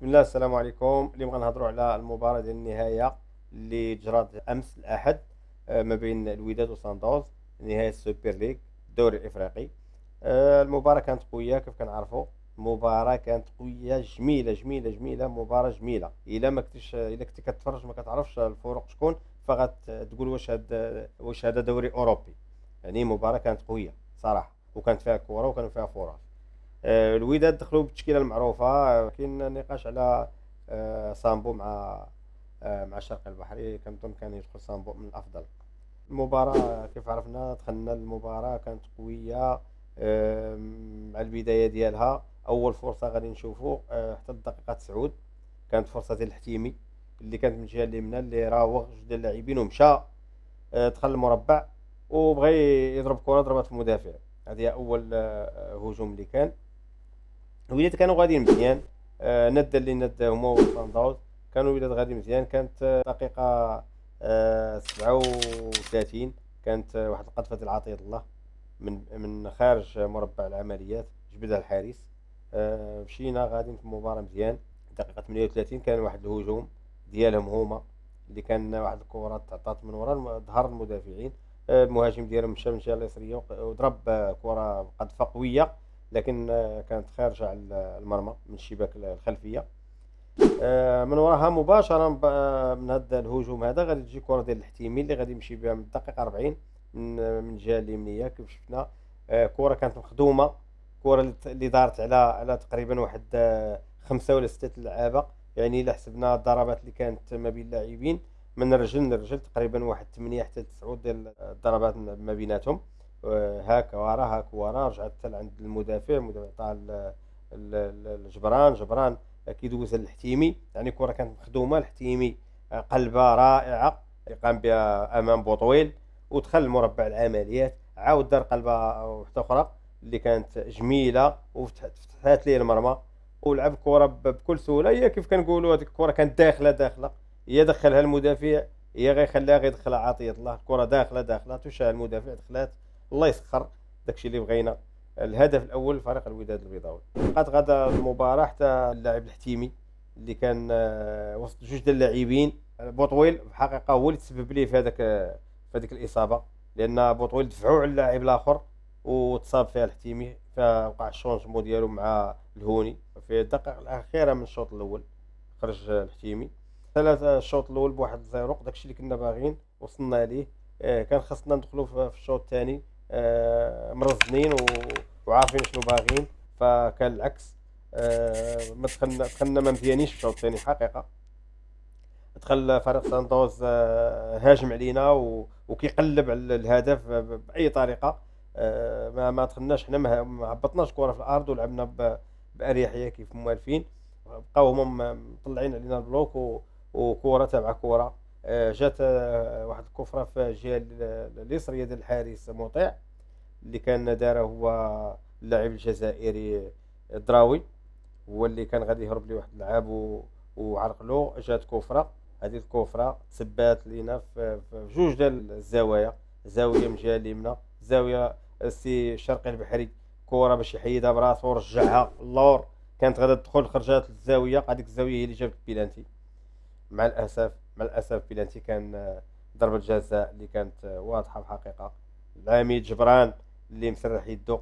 بسم الله، السلام عليكم. اليوم غنهضروا على المباراة ديال النهاية اللي جرات امس الاحد، ما بين الوداد وصندوز، نهاية السوبر ليغ الدوري الافريقي. المباراة كانت قوية كيف كنعرفوا. المباراة كانت قوية، جميلة جميلة جميلة، مباراة جميلة. الا كنتي كتفرج ما كتعرفش الفرق شكون، فغتقول واش هذا دوري اوروبي. يعني مباراة كانت قوية صراحة، وكانت فيها كورة وكان فيها فرص. الوداد دخلوا بالتشكيله المعروفه. كاين نقاش على سامبو مع الشرق البحري. كنظن كان يدخل سامبو من الافضل. المباراه كيف عرفنا، دخلنا المباراه كانت قويه. مع البدايه ديالها اول فرصه غادي نشوفوا حتى الدقيقه 9 كانت فرصه ديال الحتيمي، اللي كانت من الجهه اليمنى، اللي راوغ جوج ديال اللاعبين ومشى. دخل المربع وبغى يضرب كره، ضربات في المدافع. هذه هي اول هجوم اللي كان. الوليدات كانوا غاديين مزيان. ند اللي ند هما وصن داونز. كانوا الوليدات غادي مزيان. كانت دقيقة 37. كانت واحد القذفة ديال عطية الله من خارج مربع العمليات، جبدها الحارس. مشينا غاديين في المباراة مزيان. دقيقة 38 كان واحد الهجوم ديالهم هما، اللي كان واحد الكرة تعطات من وراء ظهر المدافعين. المهاجم ديالهم مشى من الجهة اليسرية وضرب كرة قذفة قوية، لكن كانت خارجة على المرمى من الشباك الخلفية. من وراها مباشرة من هذا الهجوم هذا غادي تجي كرة ديال الحتيمي، اللي غادي يمشي بها من الدقيقة 40 من الجهة اليمنية كيف شفنا. كرة كانت مخدومة، كرة اللي دارت على تقريبا واحد 5 ولا 6 لعابة. يعني إلا حسبنا الضربات اللي كانت ما بين اللاعبين من رجل لرجل، تقريبا واحد 8 حتى 9 ديال الضربات ما بيناتهم. هاك ورا هاك ورا، رجعت حتى لعند المدافع طاح جبران كيدوزها للحتيمي. يعني كرة كانت مخدومة. الحتيمي قلبة رائعة قام بها أمام بوطويل، ودخل المربع العمليات، عاود دار قلبة واحدة أخرى اللي كانت جميلة وفتحات ليه المرمى، ولعب كرة بكل سهولة. هي كيف كنقولوا هذيك الكرة كانت داخلة. هي دخلها المدافع، هي غيخليها غيدخلها عطية الله. الكرة داخلة توشها المدافع، دخلات. الله يسخر، داكشي اللي بغينا. الهدف الاول لفريق الوداد البيضاوي. بقات غدا المباراه حتى اللاعب الحتيمي اللي كان وسط جوج ديال اللاعبين. بوطويل في الحقيقه هو اللي تسبب ليه في هذيك الاصابه، لان بوطويل دفعوا على اللاعب الاخر وتصاب فيها الحتيمي، فوقع الشونجمون ديالو مع الهوني في الدقائق الاخيره من الشوط الاول. خرج الحتيمي. ثلاثة الشوط الاول بواحد زيرو، داكشي اللي كنا باغيين وصلنا ليه. كان خاصنا ندخلوا في الشوط الثاني مرزنين وعارفين شنو باغيين، فكان العكس. ما دخلنا ما مزيانيش في الشوط الثاني حقيقه. دخل فريق سانتوس هاجم علينا وكيقلب على الهدف باي طريقه. ما دخلناش حنا، ما هبطناش كره في الارض، ولعبنا باريحيه كيف موالفين. بقاو هما مطلعين علينا البلوك وكره تبع كره. جات واحد الكفره في الجهه اليسريه ديال الحارس مطيع، اللي كان داره هو اللاعب الجزائري الدراوي. هو اللي كان غادي يهرب لي واحد اللعاب وعرقلو. جات كفره، هذه الكفره تسبات لينا في جوج ديال الزوايا. زاويه من الجهه اليمنى، زاويه السي الشرقي البحري. كره باش يحيدها براسو ورجعها اللور، كانت غادا تدخل، خرجت للزاويه. هذيك الزاويه هي اللي جابت البيلانتي. مع الاسف بيلانتي كان ضربه جزاء اللي كانت واضحه في الحقيقه. العميد جبران اللي مسرح يدو،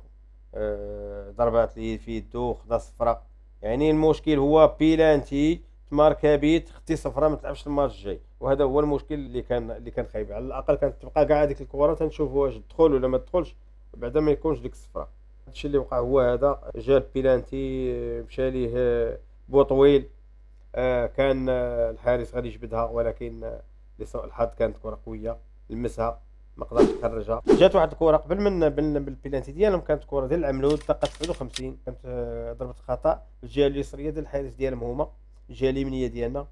ضربات لي في يدو خدا صفرة. يعني المشكل هو بيلانتي تماركا بيت، خدتي صفرة ما تلعبش الماتش الجاي. وهذا هو المشكل اللي كان خايب. على الاقل كانت تبقى كاع هذيك الكره تنشوفوا واش تدخل ولا ما تدخلش، بعدا ما يكونش ديك الصفرة. هادشي اللي وقع هو هذا. جا البيلانتي، مشى ليه بوطويل. كان الحارس غادي يجبدها، ولكن لسوء الحظ كانت كره قويه، لمسها ما قدرش يخرجها. جات واحد الكره قبل من البيلانتي ديالهم، كانت كره ديال العملود دقه 59. كانت ضربه خطا في الجهه اليسريه ديال الحارس ديالهم هما، الجهه اليمنيه ديالنا.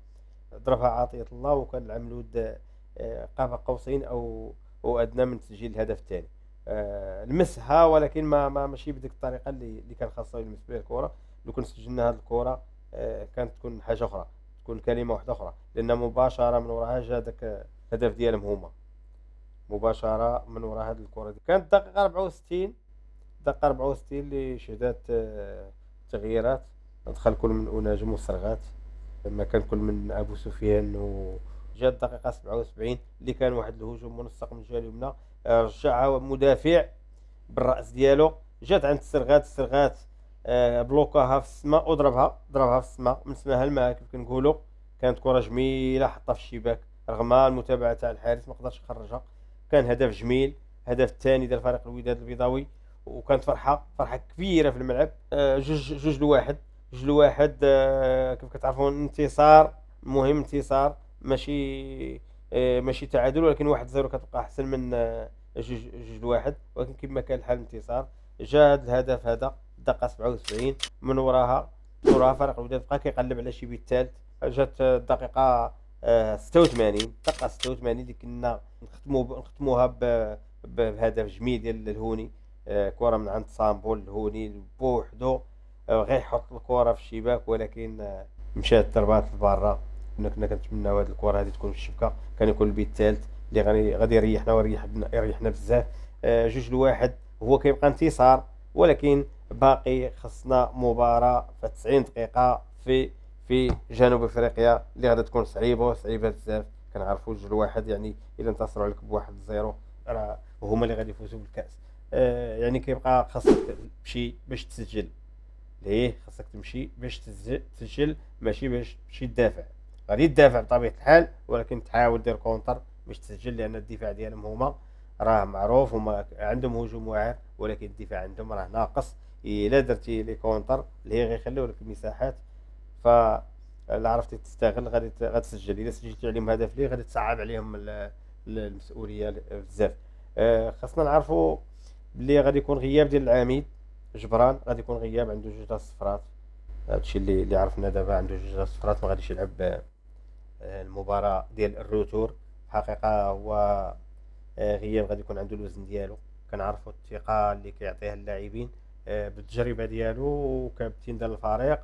ضربها عطيه الله، وكان العملود قاب قوسين او ادنى من تسجيل الهدف الثاني. لمسها، ولكن ماشي بديك الطريقه اللي كان خاصه يلمس بها الكره. لو كنا سجلنا هذه الكره كانت تكون حاجه اخرى، تكون كلمه واحده اخرى، لان مباشره من وراها جا داك الهدف ديالهم هما. مباشره من وراء هذه الكره دي كانت دقيقه 64. دقيقه 64 اللي شهدت تغييرات. دخل كل من أناجم وسرغات، لما كان كل من أبو سفيان جات الدقيقة 77 اللي كان واحد الهجوم منسق من الجهة اليمنى، رجعها مدافع بالرأس ديالو، جات عند السرغات، السرغات بلوكاها في السماء وضربها في السماء من سماها الماء كيف كنقولوا. كانت كرة جميلة حطها في الشباك رغم المتابعة تاع الحارس ما قدرش يخرجها. كان هدف جميل، هدف الثاني ديال فريق الوداد البيضاوي، وكانت فرحة كبيرة في الملعب. جوج لواحد، جوج لواحد. كيف كتعرفون انتصار مهم، انتصار ماشي تعادل، ولكن 1-0 كتبقى احسن من جوج لواحد، ولكن كما كان الحال انتصار. جا هذا الهدف هذا الدقيقة 77، من وراها فريق الوداد بقى كيقلب على شي بيت الثالث. جات الدقيقة 86، الدقيقة 86 اللي كنا نختموها بهدف جميل ديال الهوني. كرة من عند سامبول الهوني بوحدو، غير يحط الكرة في الشباك، ولكن مشات ضربات لبرا. كنا كنتمناو هاد الكرة هادي تكون في الشبكة، كان يكون البيت الثالث اللي غادي يريحنا ويريحنا بزاف. جوج لواحد هو كيبقى انتصار، ولكن باقي خصنا مباراة في 90 دقيقة في جنوب افريقيا اللي غادي تكون صعيبة بزاف. كنعرفوا جوج لواحد يعني الا انتصروا عليك بواحد زيرو راه هما اللي غادي يفوزوا بالكأس. يعني كيبقى خاصك تمشي باش تسجل، ليه خاصك تمشي باش تسجل ماشي باش تمشي تدافع. غادي تدافع بطبيعة الحال، ولكن تحاول دير كونتر باش تسجل، لان الدفاع ديالهم هما راه معروف، هما عندهم هجوم واعر، ولكن الدفاع عندهم راه ناقص. الا درتي لي كونتر اللي هي غيخليو لك المساحات، ف الا عرفتي تستغل غتسجل. الا سجلتي عليهم هدف ليه غادي تصعب عليهم المسؤوليه بزاف. خاصنا نعرفوا بلي غادي يكون غياب ديال العميد جبران، غادي يكون غياب، عنده جوج الصفرات. هادشي اللي عرفنا دابا، عنده جوج الصفرات، ما غاديش يلعب المباراة ديال الروتور. حقيقة هو غياب غادي يكون عنده الوزن ديالو. كنعرفوا الثقة اللي كيعطيها اللاعبين بالتجربة ديالو وكابتن ديال الفريق.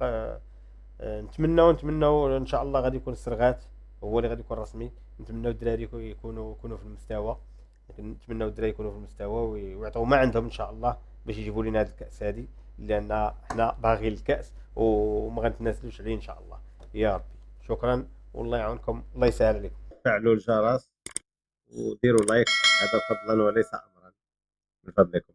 نتمناو ان شاء الله غادي يكون السرغات هو اللي غادي يكون رسمي. نتمناو الدراري يكونوا في المستوى، نتمناو الدراري يكونوا في المستوى ويعطيو ما عندهم ان شاء الله باش يجيبوا لنا هذه الكاس هذه، لان حنا باغيين الكاس وما غنتنازلوش عليه ان شاء الله يا ربي. شكرا والله يعاونكم، الله يسهل عليكم. فعلوا الجرس وديروا لايك، هذا فضلا وليس امرا من فضلكم.